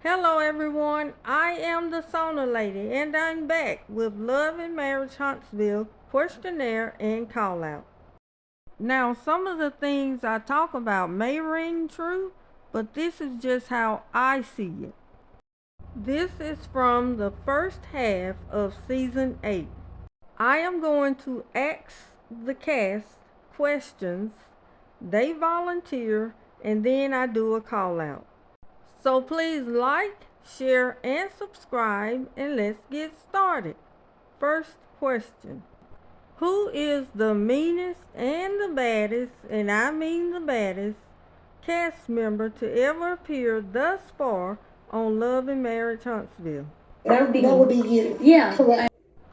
Hello everyone, I am the Sona Lady and I'm back with Love and Marriage Huntsville, Questionnaire, and Callout. Now some of the things I talk about may ring true, but this is just how I see it. This is from the first half of season 8. I am going to ask the cast questions, they volunteer, and then I do a call out. So please like, share, and subscribe, and let's get started. First question. Who is the meanest and the baddest, and I mean the baddest, cast member to ever appear thus far on Love and Marriage Huntsville? That would be you. Yeah.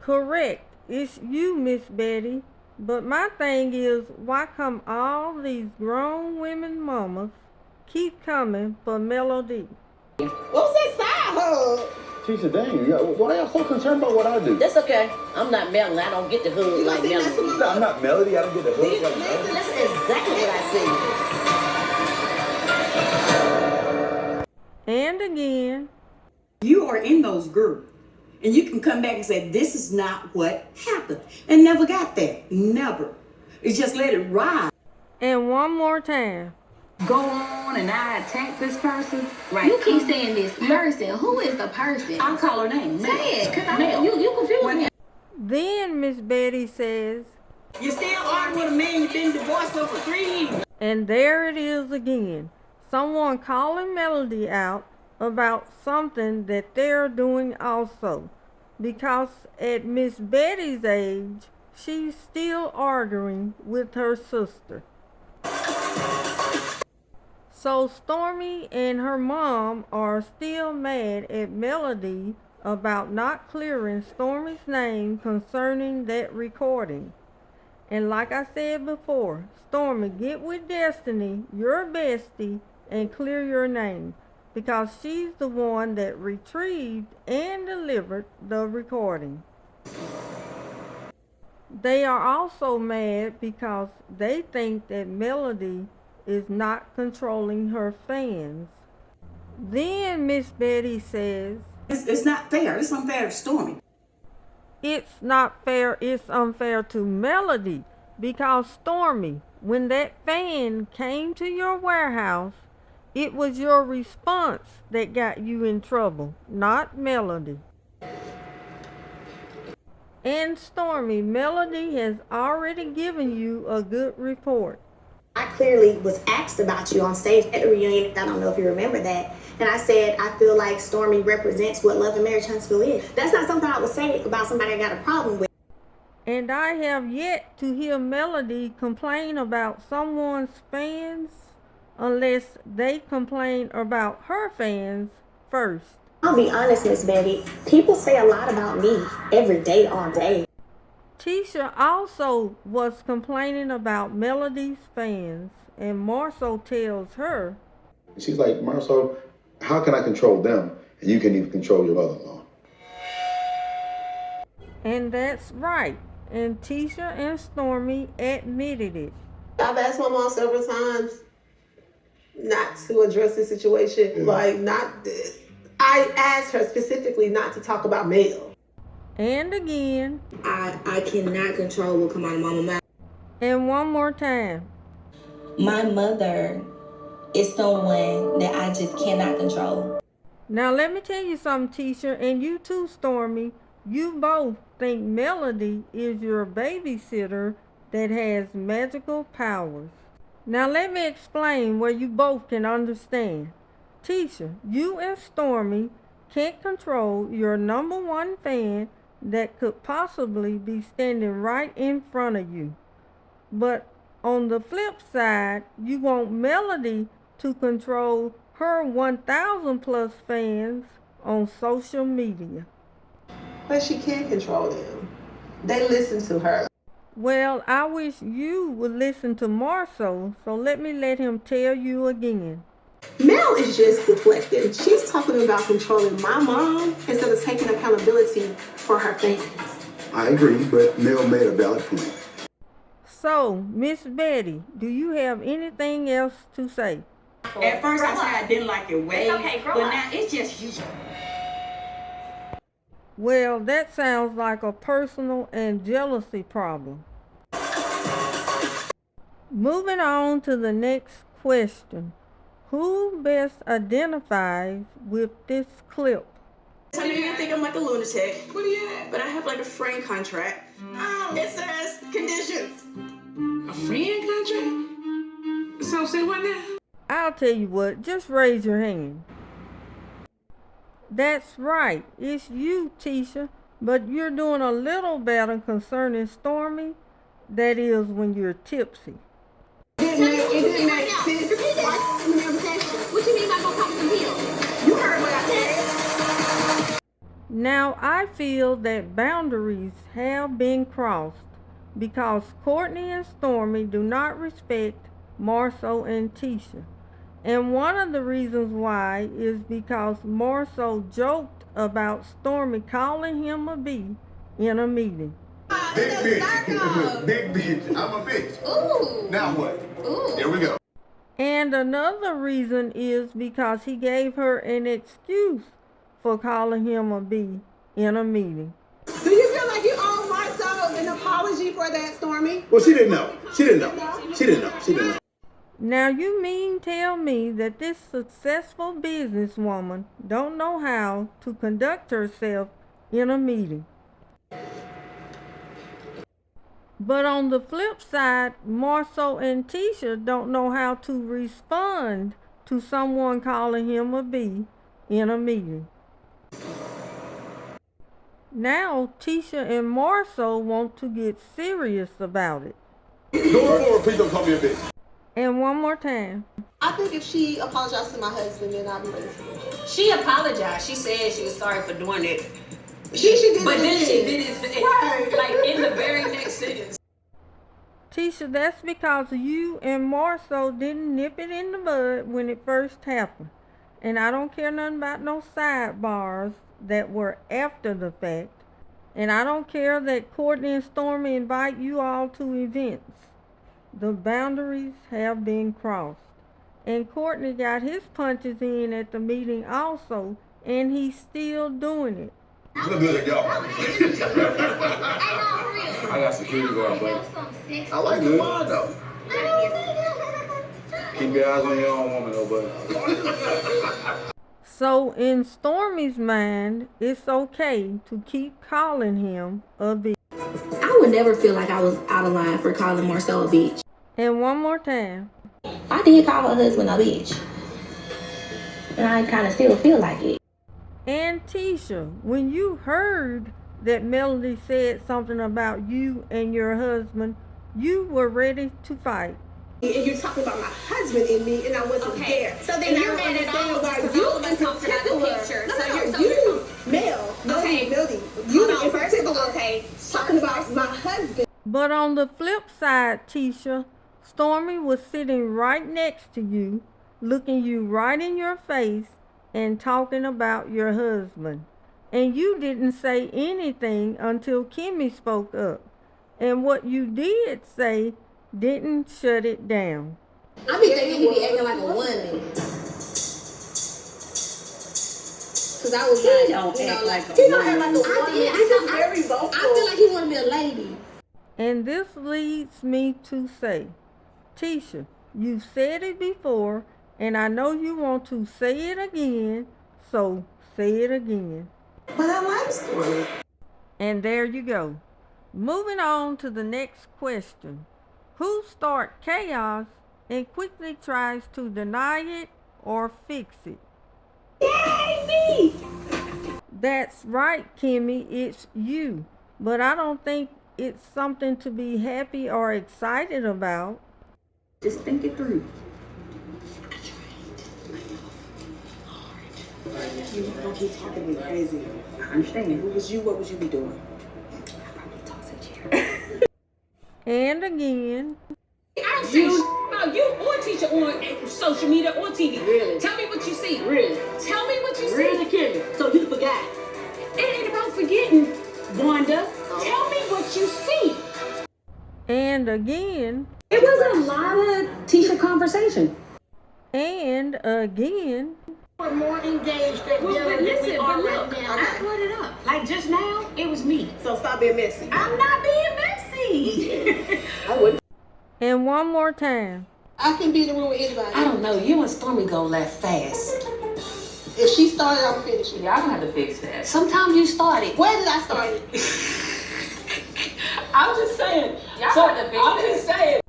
Correct. It's you, Miss Betty. But my thing is, why come all these grown women mamas keep coming for Melody? What's that side hug? Tisha, dang, why y'all so concerned about what I do? That's okay. I'm not Melody. I don't get the hood like Melody. No, I'm not Melody. I don't get the hook like Melody. That's exactly what I see. And again. You are in those groups. And you can come back and say, this is not what happened. And never got there. Never. It's just let it ride. And one more time. Go on and I attack this person. Right. You keep saying this person. Who is the person? I'll call her name. Say it, because Mel. you confuse me. Then Miss Betty says, You're still arguing with a man you've been divorced for 3 years. and there it is again. Someone calling Melody out about something that they're doing also. Because at Miss Betty's age, she's still arguing with her sister. So Stormy and her mom are still mad at Melody about not clearing Stormy's name concerning that recording. And like I said before, Stormy, get with Destiny, your bestie, and clear your name, because she's the one that retrieved and delivered the recording. They are also mad because they think that Melody is not controlling her fans. Then Miss Betty says, It's not fair. It's unfair to Stormy. it's not fair, it's unfair to Melody, because Stormy, when that fan came to your warehouse, it was your response that got you in trouble, not Melody. And Stormy, Melody has already given you a good report. I clearly was asked about you on stage at the reunion. I don't know if you remember that. And I said, I feel like Stormy represents what Love and Marriage Huntsville is. That's not something I would say about somebody I got a problem with. And I have yet to hear Melody complain about someone's fans unless they complain about her fans first. I'll be honest, Miss Betty. People say a lot about me every day, all day. Tisha also was complaining about Melody's fans, and Marceau tells her, She's like, Marcel, how can I control them and you can't even control your mother-in-law? and that's right. And Tisha and Stormy admitted it. I've asked my mom several times not to address the situation. Yeah. I asked her specifically not to talk about Mel. And again. I cannot control what come out of my mouth. And one more time. My mother is someone that I just cannot control. Now let me tell you something, Tisha, and you too, Stormy. You both think Melody is your babysitter that has magical powers. Now let me explain where you both can understand. Tisha, you and Stormy can't control your number one fan that could possibly be standing right in front of you. But on the flip side, you want Melody to control her 1,000 plus fans on social media. But she can't control them. They listen to her. Well, I wish you would listen to Marceau, so let him tell you again. Mel is just deflecting. She's talking about controlling my mom instead of taking accountability for her fans. I agree, but Mel made a valid point. So, Miss Betty, do you have anything else to say? At first I said I didn't like your ways, but now it's just you. Well, that sounds like a personal and jealousy problem. Moving on to the next question. Who best identifies with this clip? So you think I'm like a lunatic. What do you have? But I have like a friend contract. Oh, it says conditions. A friend contract? So say what now? I'll tell you what, just raise your hand. That's right, it's you, Tisha, but you're doing a little better concerning Stormy. That is when you're tipsy. It didn't make sense. What you mean by gonna pop some pills? You heard what I said. Now I feel that boundaries have been crossed because Courtney and Stormy do not respect Marceau and Tisha. And one of the reasons why is because Marceau joked about Stormy calling him a B in a meeting. Big bitch. Big bitch. I'm a bitch. Ooh. Now what? Ooh. Here we go. And another reason is because he gave her an excuse for calling him a B in a meeting. Do you feel like you owe Marceau an apology for that, Stormy? Well, she didn't know. She didn't know. She didn't know. She didn't know. Now you mean tell me that this successful businesswoman don't know how to conduct herself in a meeting? But on the flip side, Marceau and Tisha don't know how to respond to someone calling him a B in a meeting. Now Tisha and Marceau want to get serious about it. Going forward, please don't call me a bitch. And one more time. I think if she apologized to my husband, then I'll be ready. She apologized. She said she was sorry for doing it. She did But it then she again. did it like in the very next sentence. Tisha, that's because you and Marceau didn't nip it in the bud when it first happened. And I don't care nothing about no sidebars that were after the fact. And I don't care that Courtney and Stormy invite you all to events. The boundaries have been crossed. And Courtney got his punches in at the meeting also, and he's still doing it. Look good at y'all. I got security guard, bro. I like the vibe though. Keep your eyes on your own woman, though, bud. So in Stormy's mind, it's okay to keep calling him a bitch. I would never feel like I was out of line for calling Marceau a bitch. And one more time. I did call her husband a bitch. And I kind of still feel like it. And Tisha, when you heard that Melody said something about you and your husband, you were ready to fight. And you're talking about my husband and me, and I wasn't there. So then you're mad at all of us because all of us talked about the picture. You, Mel, Okay. Melody, Hold you on, in first of all, particular, okay. talking about my husband. But on the flip side, Tisha, Stormy was sitting right next to you, looking you right in your face and talking about your husband. And you didn't say anything until Kimmy spoke up. And what you did say didn't shut it down. I be thinking he be acting like a woman. Cause I was like, don't act like a He don't act like a woman. I He's just I- very vocal. I feel like he wanna be a lady. And this leads me to say, Tisha, you've said it before, and I know you want to say it again, so say it again. But I like Stormy. And there you go. Moving on to the next question. Who starts chaos and quickly tries to deny it or fix it? Yay, me! That's right, Kimmy, it's you. But I don't think it's something to be happy or excited about. Just think it through. You don't keep talking me crazy. I understand. If it was you, what would you be doing? And again, I don't see about you or teacher on social media or TV. Really? Tell me what you see. Really? Tell me what you see. Really, Kimmy? So you forgot? It ain't about forgetting, Wanda. Tell me what you see. and again, It wasn't a lot of Tisha conversation. And again, We're more engaged together than we are right now. I brought it up. Like just now, it was me. So stop being messy. I'm not being messy. I wouldn't. and one more time. I can be in the room with anybody. I don't know. You and Stormy go left fast. If she started, I'm finishing. Y'all gonna have to fix that. Sometimes you started. Where did I start it? I'm just saying. Y'all have to fix that. I'm just saying.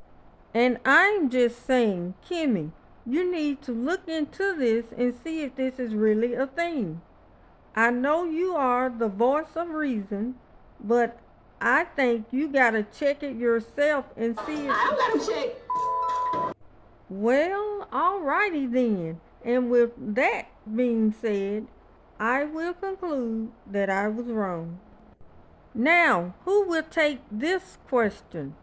And I'm just saying, Kimmy, you need to look into this and see if this is really a thing. I know you are the voice of reason, but I think you gotta check it yourself and see if... I don't gotta check. Well, alrighty then. And with that being said, I will conclude that I was wrong. Now, who will take this question?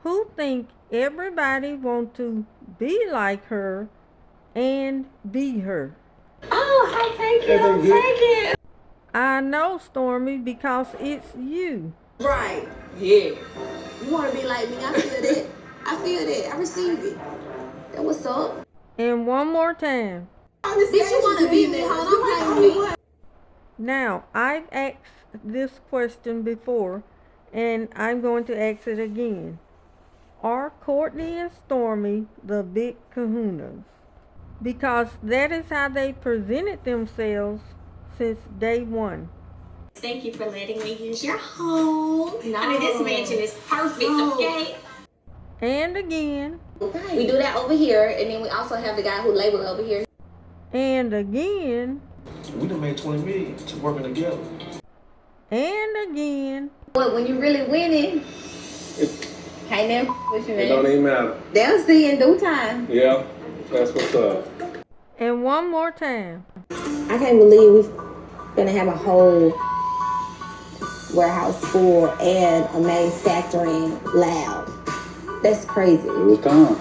Who think everybody want to be like her and be her? Oh, I take it. I'll take it. I know, Stormy, because it's you. Right. Yeah. You want to be like me? I feel that. I feel that. I receive it. That what's up? And one more time. Bitch, you want to be me? Hold on, play with me. Now, I've asked this question before, and I'm going to ask it again. Are Courtney and Stormy the big kahunas? Because that is how they presented themselves since day one. Thank you for letting me use your home. No. I mean, this mansion is perfect, okay? And again. We do that over here, and then we also have the guy who labor over here. And again. We done made 20 million to working together. And again. But when you really winning, can't never what you It don't even matter. They'll see in due time. Yeah, that's what's up. And one more time. I can't believe we're gonna have a whole warehouse full and a manufacturing lab. That's crazy. It was time.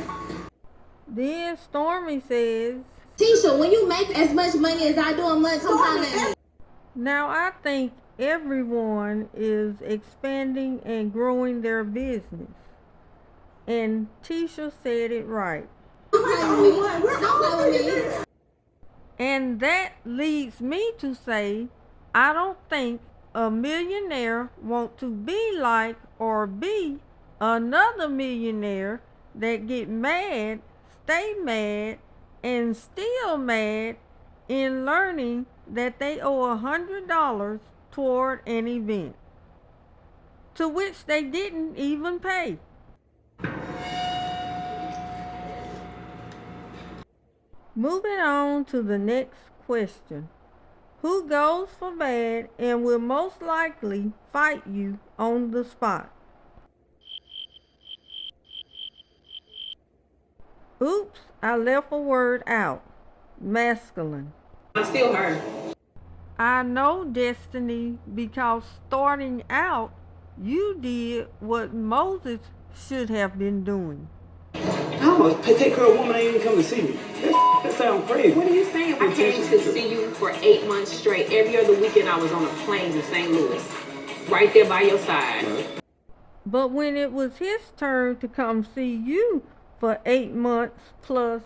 Then Stormy says, Tisha, when you make as much money as I do a month, come holler at me. now I think everyone is expanding and growing their business. And Tisha said it right. Don't play with me. And that leads me to say, I don't think a millionaire want to be like or be another millionaire that get mad, stay mad, and still mad in learning that they owe $100 toward an event, to which they didn't even pay. Moving on to the next question. Who goes for bad and will most likely fight you on the spot? Oops, I left a word out. Masculine. I'm still her. I know, Destiny, because starting out, you did what Moses should have been doing. I'm gonna take care of a woman that ain't even come to see me. That sounds crazy. What are you saying? I came to see you for 8 months straight. Every other weekend I was on the planes in St. Louis. Right there by your side. Right. But when it was his turn to come see you for 8 months plus,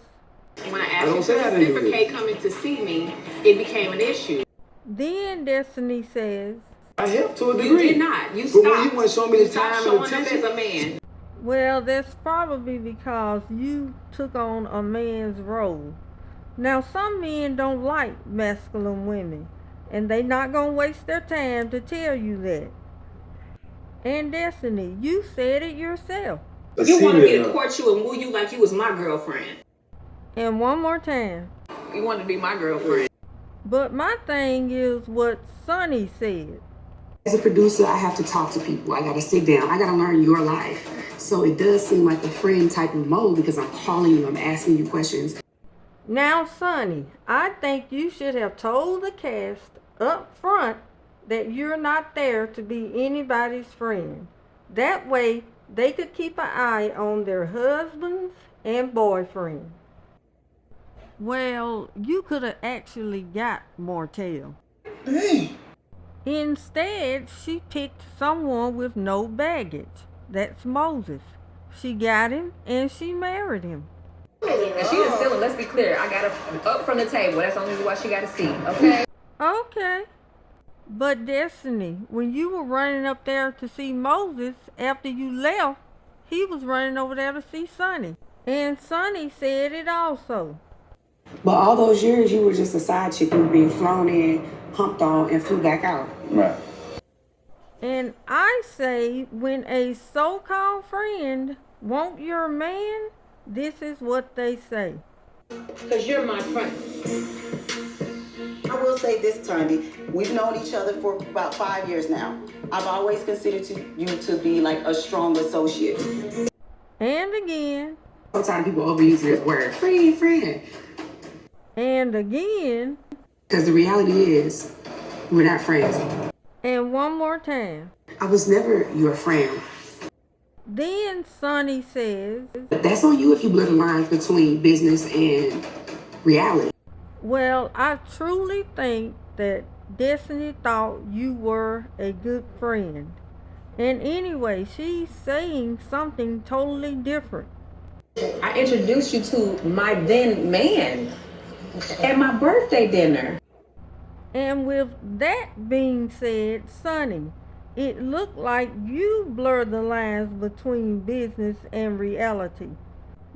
When I asked you to reciprocate coming to see me, it became an issue. then Destiny says, I helped to a degree. You did not. You But stopped. when you weren't showing me You the stopped time showing and up attention. as a man. well, that's probably because you took on a man's role. Now, some men don't like masculine women, and they not gonna waste their time to tell you that. And Destiny, you said it yourself. You wanted me to court you and woo you like you was my girlfriend. And one more time. You wanted to be my girlfriend. But my thing is what Sonny said. As a producer, I have to talk to people. I got to sit down. I got to learn your life. So it does seem like a friend type of mode because I'm calling you, I'm asking you questions. Now, Sonny, I think you should have told the cast up front that you're not there to be anybody's friend. That way, they could keep an eye on their husbands and boyfriends. Well, you could have actually got Martell. Hey. Instead, she picked someone with no baggage. That's Moses. She got him and she married him. And she is stealing, let's be clear. I got her up from the table. That's the only reason why she got a seat, okay? Okay. But Destiny, when you were running up there to see Moses after you left, he was running over there to see Sonny. And Sonny said it also. But all those years, you were just a side chick. You were being flown in, humped on, and flew back out. Right. And I say, when a so-called friend want your man, this is what they say. Because you're my friend. I will say this, Tony. We've known each other for about 5 years now. I've always considered you to be like a strong associate. And again. Sometimes people overuse this word, friend. And again. Because the reality is, we're not friends. And one more time. I was never your friend. Then Sonny says, That's on you if you blur the lines between business and reality. well, I truly think that Destiny thought you were a good friend. And anyway, she's saying something totally different. I introduced you to my then man at my birthday dinner. And with that being said, Sonny, it looked like you blurred the lines between business and reality.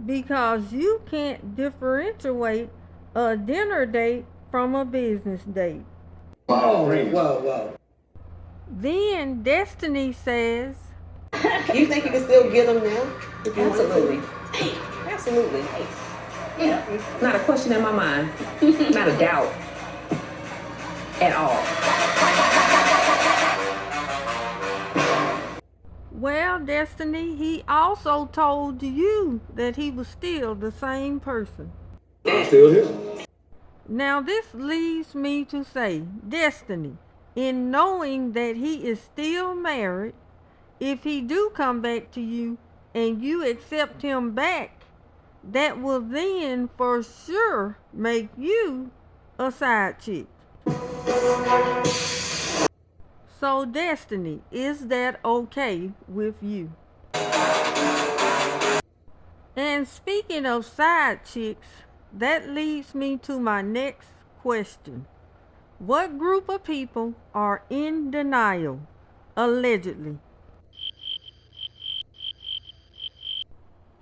Because you can't differentiate a dinner date from a business date. Whoa. Then Destiny says, You think you can still get them now? Absolutely. Absolutely. Yeah. Not a question in my mind. Not a doubt. At all. well, Destiny, he also told you that he was still the same person. I'm still here. Now this leads me to say, Destiny, in knowing that he is still married, if he do come back to you and you accept him back, that will then for sure make you a side chick. So Destiny, is that okay with you? And speaking of side chicks, that leads me to my next question. What group of people are in denial, allegedly?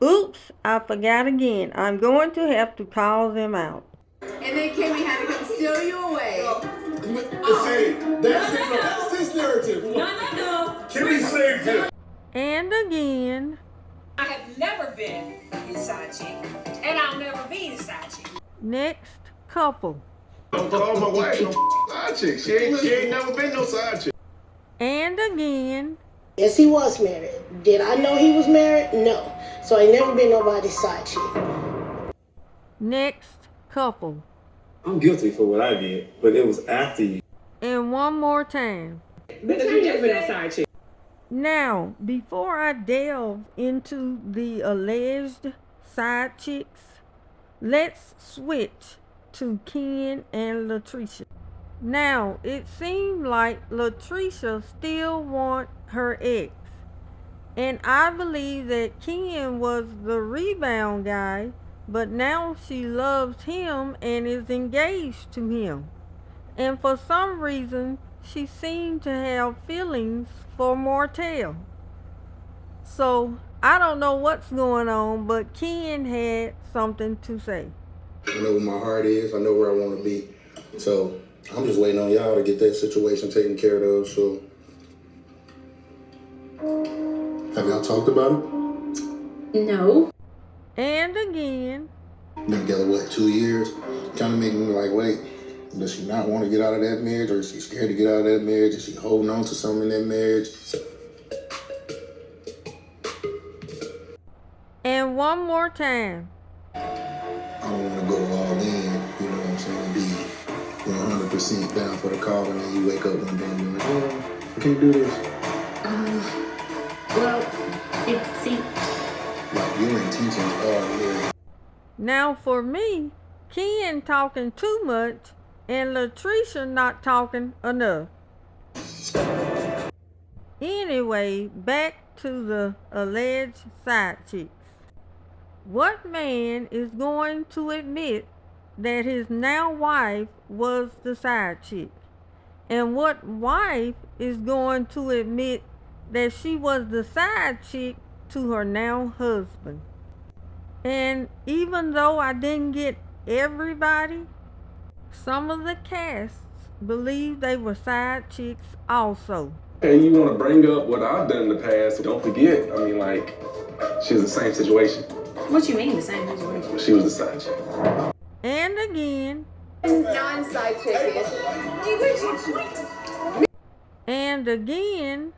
Oops, I forgot again. I'm going to have to call them out. And then Kimmy had to come steal you away. See, that's his narrative. No. Kimmy saved him. And again. I have never been his side chick. And I'll never be his side chick. Next couple. Don't call my wife no side chick. She ain't never been no side chick. And again. Yes, he was married. Did I know he was married? No. So I never been nobody's side chick. Next couple. I'm guilty for what I did, but it was after you. And one more time. Because you just been a side chick. Now, before I delve into the alleged side chicks, let's switch to Ken and Latricia. Now, it seemed like Latricia still wants her ex. And I believe that Ken was the rebound guy, but now she loves him and is engaged to him. And for some reason, she seemed to have feelings for Martell. So, I don't know what's going on, but Ken had something to say. I know where my heart is. I know where I want to be. So, I'm just waiting on y'all to get that situation taken care of. So, have y'all talked about it? No. And again. Been together, what, 2 years? Kind of making me like, wait, does she not want to get out of that marriage? Or is she scared to get out of that marriage? Is she holding on to something in that marriage? And one more time. I don't want to go all in, you know what I'm saying? Be 100% down for the call, and then you wake up one day and be like, oh, I can't do this. Well, see. Like, your intentions are really. Now for me, Ken talking too much and Latricia not talking enough. Anyway, back to the alleged side chicks. What man is going to admit that his now wife was the side chick? And what wife is going to admit that she was the side chick to her now husband? And even though I didn't get everybody, some of the casts believe they were side chicks also. And you want to bring up what I've done in the past, don't forget, I mean, like, she was the same situation. What you mean, the same situation? She was the side chick. And again. Non-side chick is. And again.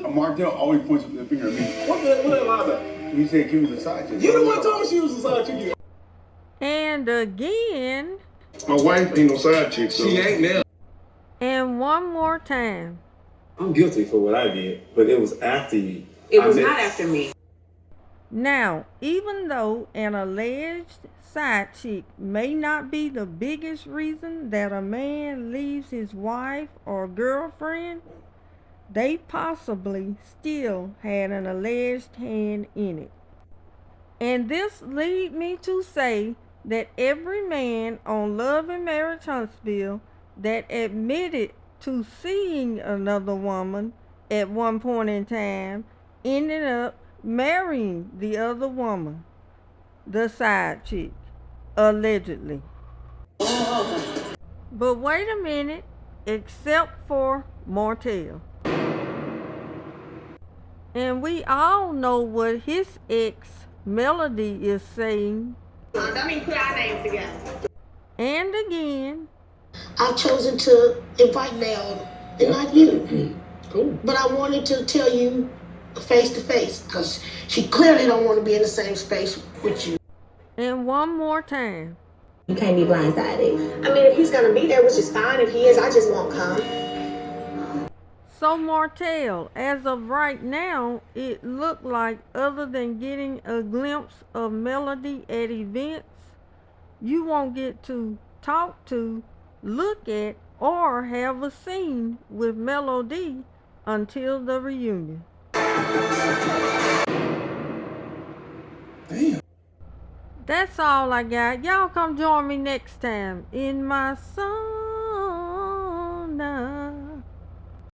Markel always points the finger at me. What that lie about? He said Kim was a side chick. You the one told me she was a side chick. And again. My wife ain't no side chick, so. She ain't now. And one more time. I'm guilty for what I did, but it was after you. It was not after me. Now, even though an alleged side chick may not be the biggest reason that a man leaves his wife or girlfriend, they possibly still had an alleged hand in it. And this leads me to say that every man on Love and Marriage Huntsville that admitted to seeing another woman at one point in time ended up marrying the other woman, the side chick, allegedly. But wait a minute, except for Martell. And we all know what his ex, Melody, is saying. Let me put our names together. And again. I've chosen to invite Naomi and not you. Cool. But I wanted to tell you face to face because she clearly don't want to be in the same space with you. And one more time. You can't be blindsided. I mean, if he's gonna be there, which is fine. If he is, I just won't come. So Martell, as of right now, it looked like other than getting a glimpse of Melody at events, you won't get to talk to, look at, or have a scene with Melody until the reunion. Damn. That's all I got. Y'all come join me next time in my song.